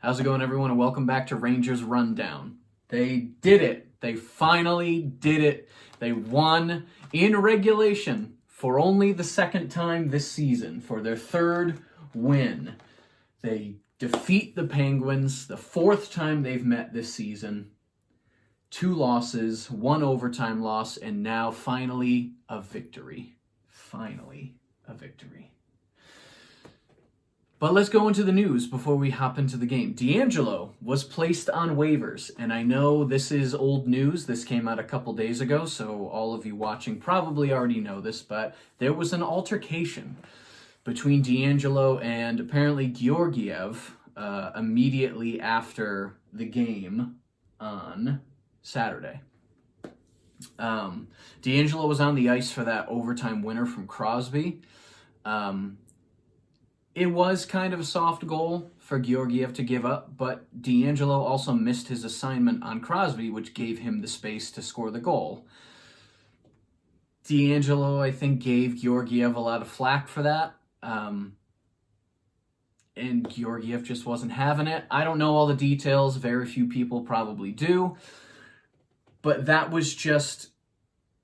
How's it going, everyone? And welcome back to Rangers Rundown. They did it. They finally did it. They won in regulation for only the second time this season for their third win. They defeat the Penguins, the fourth time they've met this season. 2 losses, 1 overtime loss, and now finally a victory. Finally a victory. But let's go into the news before we hop into the game. DeAngelo was placed on waivers, and I know this is old news. This came out a couple days ago, so all of you watching probably already know this, but there was an altercation between DeAngelo and apparently Georgiev immediately after the game on Saturday. DeAngelo was on the ice for that overtime winner from Crosby. It was kind of a soft goal for Georgiev to give up, but DeAngelo also missed his assignment on Crosby, which gave him the space to score the goal. DeAngelo, I think, gave Georgiev a lot of flack for that, and Georgiev just wasn't having it. I don't know all the details. Very few people probably do, but that was just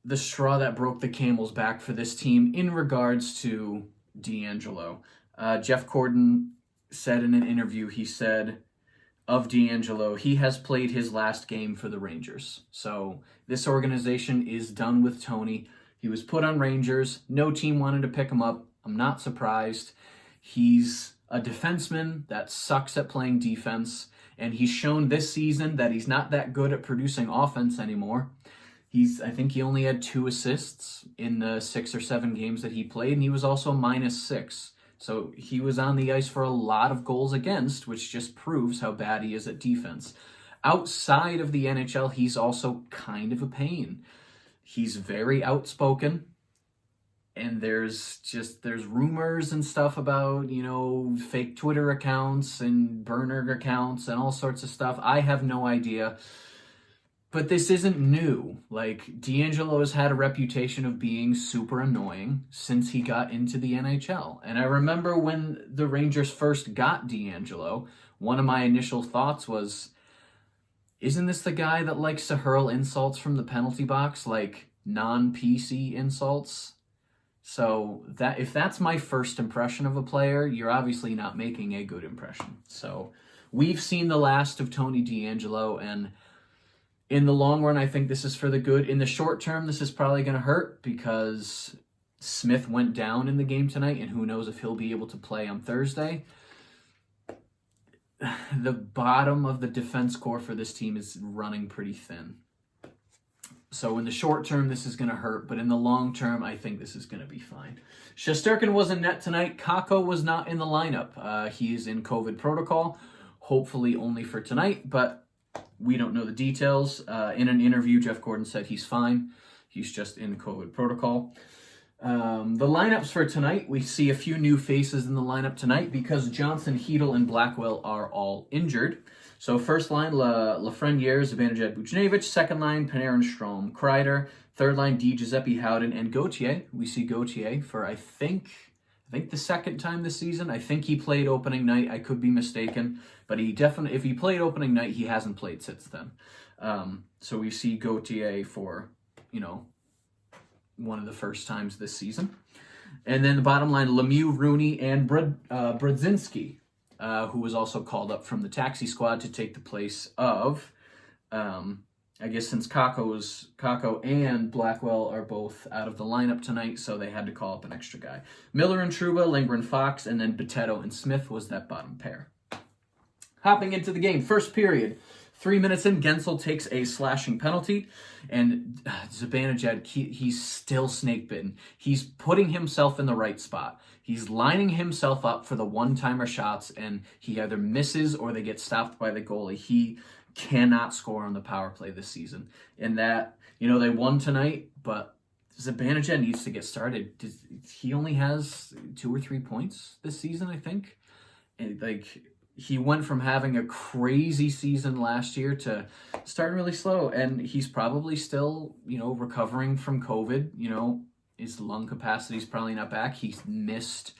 the straw that broke the camel's back for this team in regards to DeAngelo. Jeff Gordon said in an interview, he said of DeAngelo, he has played his last game for the Rangers. So this organization is done with Tony. He was put on Rangers. No team wanted to pick him up. I'm not surprised. He's a defenseman that sucks at playing defense, and he's shown this season that he's not that good at producing offense anymore. I think he only had 2 assists in the 6 or 7 games that he played, and he was also -6. So he was on the ice for a lot of goals against, which just proves how bad he is at defense. Outside of the NHL, he's also kind of a pain. He's very outspoken, and there's rumors and stuff about, fake Twitter accounts and burner accounts and all sorts of stuff. I have no idea. But this isn't new. Like, DeAngelo has had a reputation of being super annoying since he got into the NHL. And I remember when the Rangers first got DeAngelo, one of my initial thoughts was, isn't this the guy that likes to hurl insults from the penalty box, like non-PC insults? So that if that's my first impression of a player, you're obviously not making a good impression. So we've seen the last of Tony DeAngelo, and in the long run, I think this is for the good. In the short term, this is probably going to hurt because Smith went down in the game tonight, and who knows if he'll be able to play on Thursday. The bottom of the defense core for this team is running pretty thin. So in the short term, this is going to hurt, but in the long term, I think this is going to be fine. Shesterkin was in net tonight. Kakko was not in the lineup. He is in COVID protocol, hopefully only for tonight, but we don't know the details. In an interview, Jeff Gordon said he's fine. He's just in COVID protocol. The lineups for tonight, we see a few new faces in the lineup tonight because Johnson, Hedl, and Blackwell are all injured. So first line, Lafreniere, Zibanejad, Buchnevich. Second line, Panarin, Strome, Kreider. Third line, D. Giuseppe, Howden, and Gauthier. We see Gauthier for, I think the second time this season. I think he played opening night. I could be mistaken, but he definitely, if he played opening night, he hasn't played since then. So we see Gauthier for, one of the first times this season. And then the bottom line, Lemieux, Rooney, and Brodzinski, who was also called up from the taxi squad to take the place of, I guess since Kakko and Blackwell are both out of the lineup tonight, so they had to call up an extra guy. Miller and Trouba, Lindgren, Fox, and then Bitetto and Smith was that bottom pair. Hopping into the game, first period, 3 minutes in, Gensel takes a slashing penalty, and Zibanejad, he's still snake-bitten. He's putting himself in the right spot. He's lining himself up for the one-timer shots, and he either misses or they get stopped by the goalie. He cannot score on the power play this season. And that, they won tonight, but Zibanejad needs to get started. He only has 2 or 3 points this season, I think. And he went from having a crazy season last year to starting really slow, and he's probably still, recovering from COVID. His lung capacity is probably not back. He's missed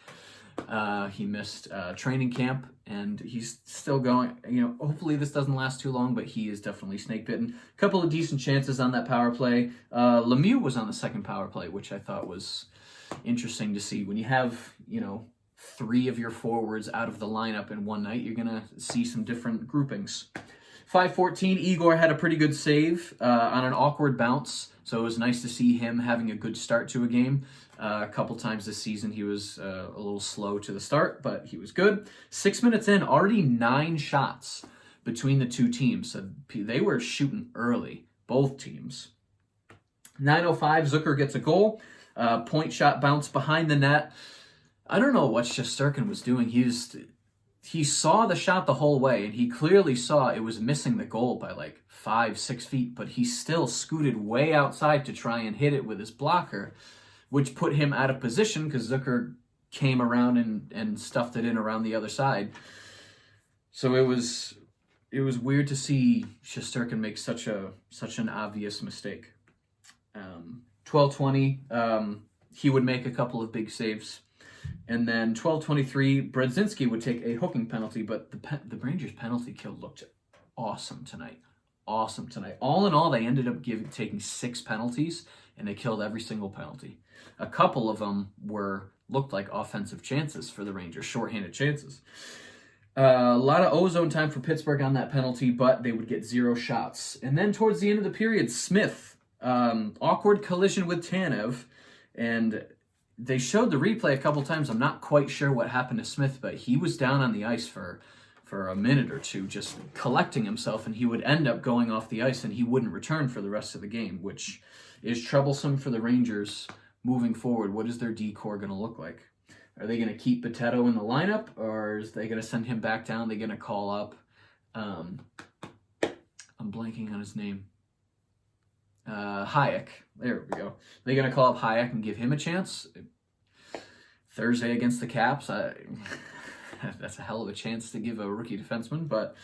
He missed training camp, and he's still going. Hopefully this doesn't last too long, but he is definitely snake bitten. A couple of decent chances on that power play. Lemieux was on the second power play, which I thought was interesting to see. When you have, 3 of your forwards out of the lineup in one night, you're going to see some different groupings. 5:14, Igor had a pretty good save on an awkward bounce, so it was nice to see him having a good start to a game. A couple times this season he was a little slow to the start, but he was good. 6 minutes in, already 9 shots between the two teams, so they were shooting early, both teams. 9:05, Zucker gets a goal. Point shot bounce behind the net. I don't know what Shesterkin was doing. He saw the shot the whole way, and he clearly saw it was missing the goal by like 5-6 feet, but he still scooted way outside to try and hit it with his blocker, which put him out of position because Zucker came around and stuffed it in around the other side. So it was weird to see Shesterkin make such an obvious mistake. 12:20, he would make a couple of big saves. And then 12:23, Brodzinski would take a hooking penalty, but the Rangers' penalty kill looked awesome tonight. All in all, they ended up taking 6 penalties, and they killed every single penalty. A couple of them looked like offensive chances for the Rangers, shorthanded chances. A lot of ozone time for Pittsburgh on that penalty, but they would get 0 shots. And then towards the end of the period, Smith, awkward collision with Tanev, and they showed the replay a couple times. I'm not quite sure what happened to Smith, but he was down on the ice for a minute or two, just collecting himself, and he would end up going off the ice, and he wouldn't return for the rest of the game, which is troublesome for the Rangers moving forward. What is their D-core going to look like? Are they going to keep Potato in the lineup, or is they going to send him back down? They're going to call up, I'm blanking on his name. Hayek. There we go. They're going to call up Hayek and give him a chance. Thursday against the Caps. That's a hell of a chance to give a rookie defenseman, but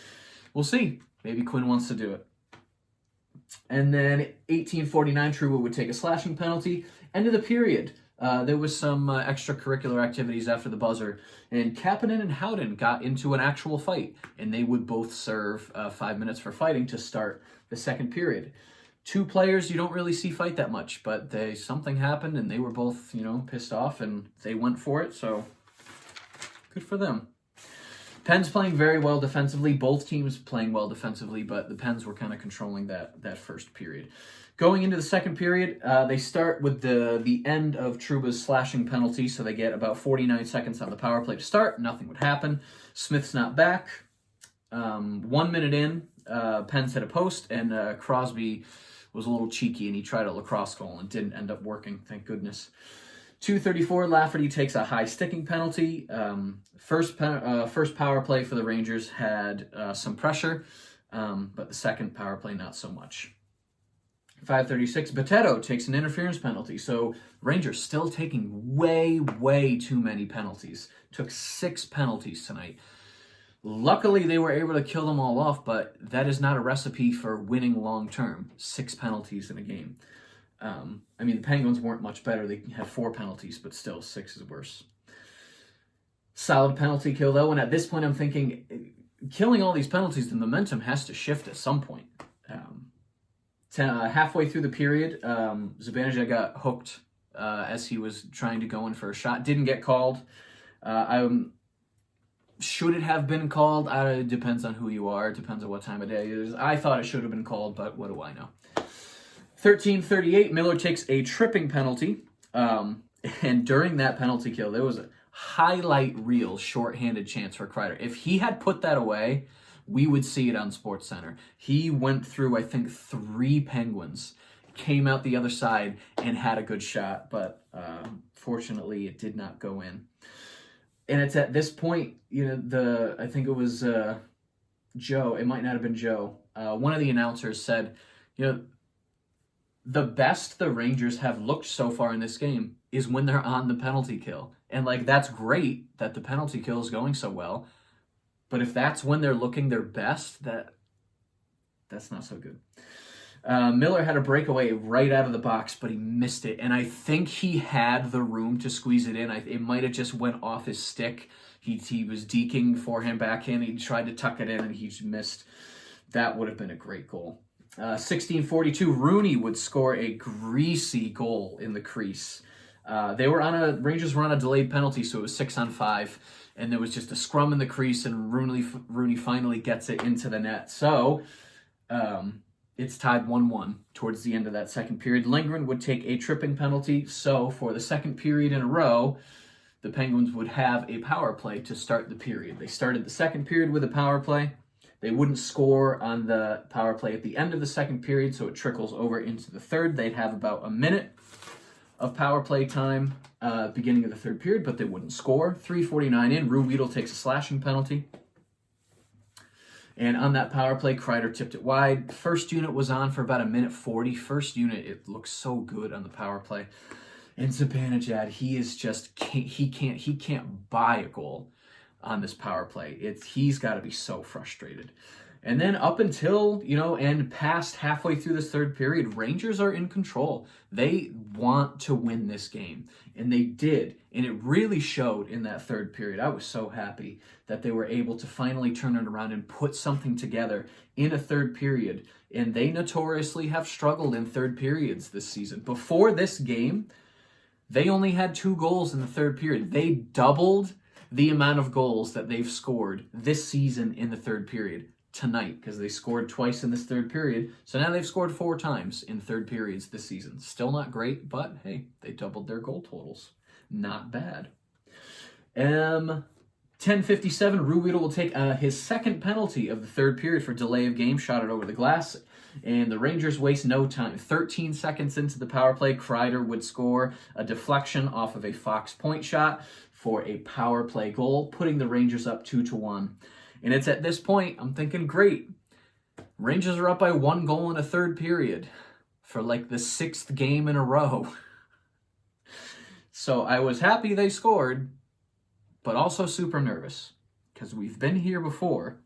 we'll see. Maybe Quinn wants to do it. And then 18:49, Trouba would take a slashing penalty. End of the period. There was some extracurricular activities after the buzzer, and Kapanen and Howden got into an actual fight, and they would both serve 5 minutes for fighting to start the second period. 2 players you don't really see fight that much, but something happened, and they were both, pissed off, and they went for it, so good for them. Pens playing very well defensively. Both teams playing well defensively, but the Pens were kind of controlling that first period. Going into the second period, they start with the end of Trouba's slashing penalty, so they get about 49 seconds on the power play to start. Nothing would happen. Smith's not back. 1 minute in, Pens hit a post, and Crosby was a little cheeky, and he tried a lacrosse goal and didn't end up working, thank goodness. 2:34, Lafferty takes a high sticking penalty. First power play for the Rangers had some pressure, but the second power play not so much. 5:36, Potato takes an interference penalty. So Rangers still taking way too many penalties. Took 6 penalties tonight. Luckily, they were able to kill them all off, but that is not a recipe for winning long term. 6 penalties in a game. The Penguins weren't much better. They had 4 penalties, but still 6 is worse. Solid penalty kill, though, and at this point I'm thinking, killing all these penalties, the momentum has to shift at some point. Halfway through the period, Zibanejad got hooked as he was trying to go in for a shot. Didn't get called. Should it have been called? It depends on who you are. It depends on what time of day it is. I thought it should have been called, but what do I know? 13:38, Miller takes a tripping penalty. And during that penalty kill, there was a highlight reel shorthanded chance for Kreider. If he had put that away, we would see it on SportsCenter. He went through, I think, 3 Penguins, came out the other side, and had a good shot. But fortunately, it did not go in. And it's at this point, I think it was Joe. It might not have been Joe. One of the announcers said, the best the Rangers have looked so far in this game is when they're on the penalty kill. And, that's great that the penalty kill is going so well. But if that's when they're looking their best, that's not so good. Miller had a breakaway right out of the box, but he missed it. And I think he had the room to squeeze it in. It might have just went off his stick. He was deking forehand, backhand. He tried to tuck it in, and he just missed. That would have been a great goal. 1642, Rooney would score a greasy goal in the crease. Rangers were on a delayed penalty, so it was 6-on-5. And there was just a scrum in the crease, and Rooney finally gets it into the net. So, it's tied 1-1 towards the end of that second period. Lindgren would take a tripping penalty, so for the second period in a row, the Penguins would have a power play to start the period. They started the second period with a power play. They wouldn't score on the power play at the end of the second period, so it trickles over into the third. They'd have about a minute of power play time beginning of the third period, but they wouldn't score. 3:49 in, Ruhwedel takes a slashing penalty. And on that power play, Kreider tipped it wide. First unit was on for about a minute 40. First unit, it looks so good on the power play. And Zibanejad, he can't buy a goal on this power play. He's got to be so frustrated. And then up until, and past halfway through this third period, Rangers are in control. They want to win this game. And they did. And it really showed in that third period. I was so happy that they were able to finally turn it around and put something together in a third period. And they notoriously have struggled in third periods this season. Before this game, they only had 2 goals in the third period. They doubled the amount of goals that they've scored this season in the third period tonight, because they scored twice in this third period. So now they've scored 4 times in third periods this season. Still not great, but hey, they doubled their goal totals. Not bad. 10:57, Ruhwedel will take his second penalty of the third period for delay of game, shot it over the glass, and the Rangers waste no time. 13 seconds into the power play, Kreider would score a deflection off of a Fox point shot for a power play goal, putting the Rangers up 2-1. And it's at this point, I'm thinking, great. Rangers are up by 1 goal in a third period for like the 6th game in a row. So I was happy they scored, but also super nervous because we've been here before.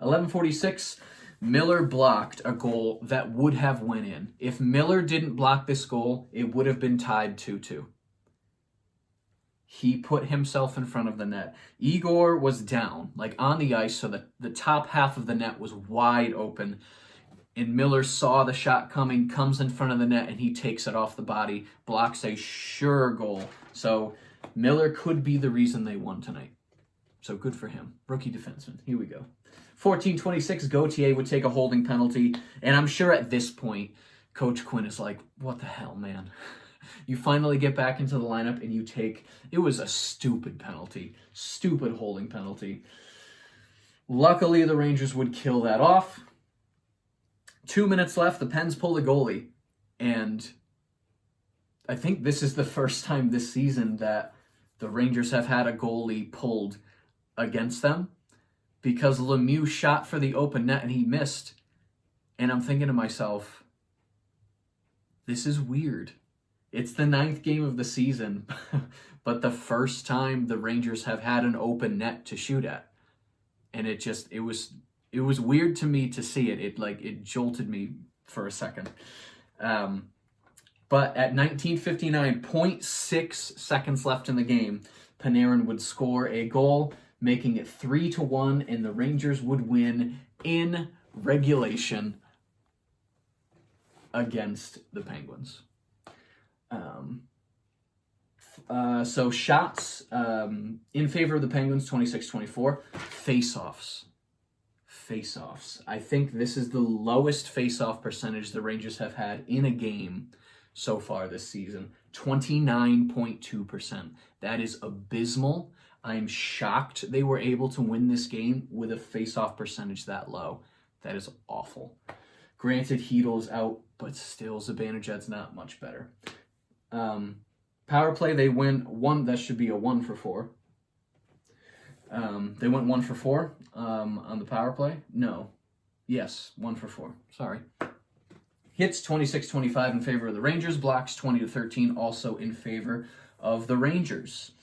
11:46, Miller blocked a goal that would have went in. If Miller didn't block this goal, it would have been tied 2-2. He put himself in front of the net. Igor was down, like on the ice, so that the top half of the net was wide open. And Miller saw the shot coming, comes in front of the net, and he takes it off the body, blocks a sure goal. So Miller could be the reason they won tonight. So good for him. Rookie defenseman. Here we go. 14:26, Gauthier would take a holding penalty. And I'm sure at this point, Coach Quinn is like, what the hell, man? You finally get back into the lineup and you take... It was a stupid penalty. Stupid holding penalty. Luckily, the Rangers would kill that off. 2 minutes left. The Pens pull the goalie. And I think this is the first time this season that the Rangers have had a goalie pulled against them, because Lemieux shot for the open net and he missed. And I'm thinking to myself, this is weird. It's the 9th game of the season, but the first time the Rangers have had an open net to shoot at. And it was weird to me to see it. It jolted me for a second. But at 19:59, 0.6 seconds left in the game, Panarin would score a goal, making it 3-1, and the Rangers would win in regulation against the Penguins. So shots in favor of the Penguins, 26-24. Face-offs. I think this is the lowest face-off percentage the Rangers have had in a game so far this season. 29.2%. That is abysmal. I'm shocked they were able to win this game with a face-off percentage that low. That is awful. Granted, Heedle's out, but still, Zibanejad's not much better. Power play, they win 1. That should be a 1 for 4. They went 1 for 4 on the power play. No. Yes, 1 for 4. Sorry. Hits 26-25 in favor of the Rangers. Blocks 20-13 also in favor of the Rangers.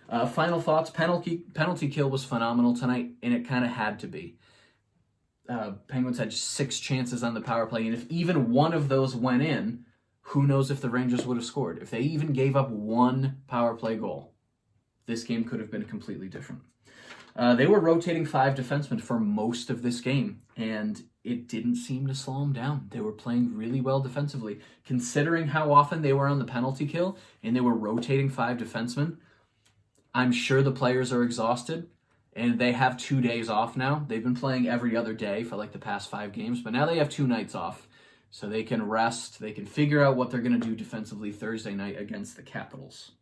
Final thoughts. Penalty kill was phenomenal tonight, and it kind of had to be. Penguins had 6 chances on the power play, and if even one of those went in, who knows if the Rangers would have scored. If they even gave up 1 power play goal, this game could have been completely different. They were rotating 5 defensemen for most of this game, and it didn't seem to slow them down. They were playing really well defensively. Considering how often they were on the penalty kill, and they were rotating 5 defensemen, I'm sure the players are exhausted, and they have 2 days off now. They've been playing every other day for like the past 5 games, but now they have 2 nights off. So they can rest, they can figure out what they're going to do defensively Thursday night against the Capitals.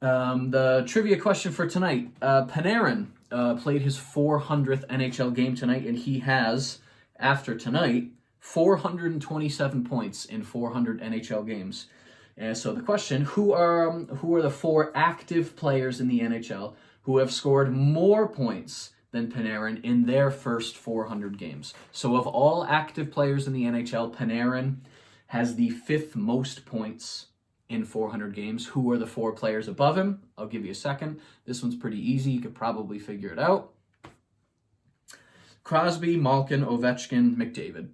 The trivia question for tonight, Panarin played his 400th NHL game tonight, and he has, after tonight, 427 points in 400 NHL games. And so the question, who are the 4 active players in the NHL who have scored more points than Panarin in their first 400 games? So of all active players in the NHL, Panarin has the 5th most points in 400 games. Who are the 4 players above him? I'll give you a second. This one's pretty easy. You could probably figure it out. Crosby, Malkin, Ovechkin, McDavid.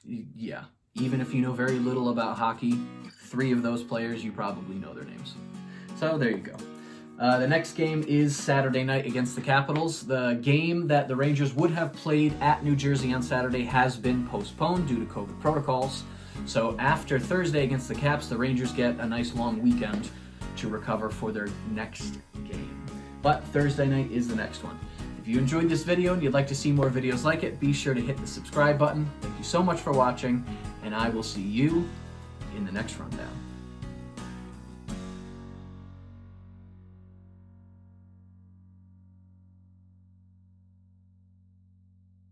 Yeah, even if you know very little about hockey, 3 of those players, you probably know their names. So there you go. The next game is Saturday night against the Capitals. The game that the Rangers would have played at New Jersey on Saturday has been postponed due to COVID protocols. So after Thursday against the Caps, the Rangers get a nice long weekend to recover for their next game. But Thursday night is the next one. If you enjoyed this video and you'd like to see more videos like it, be sure to hit the subscribe button. Thank you so much for watching, and I will see you in the next rundown.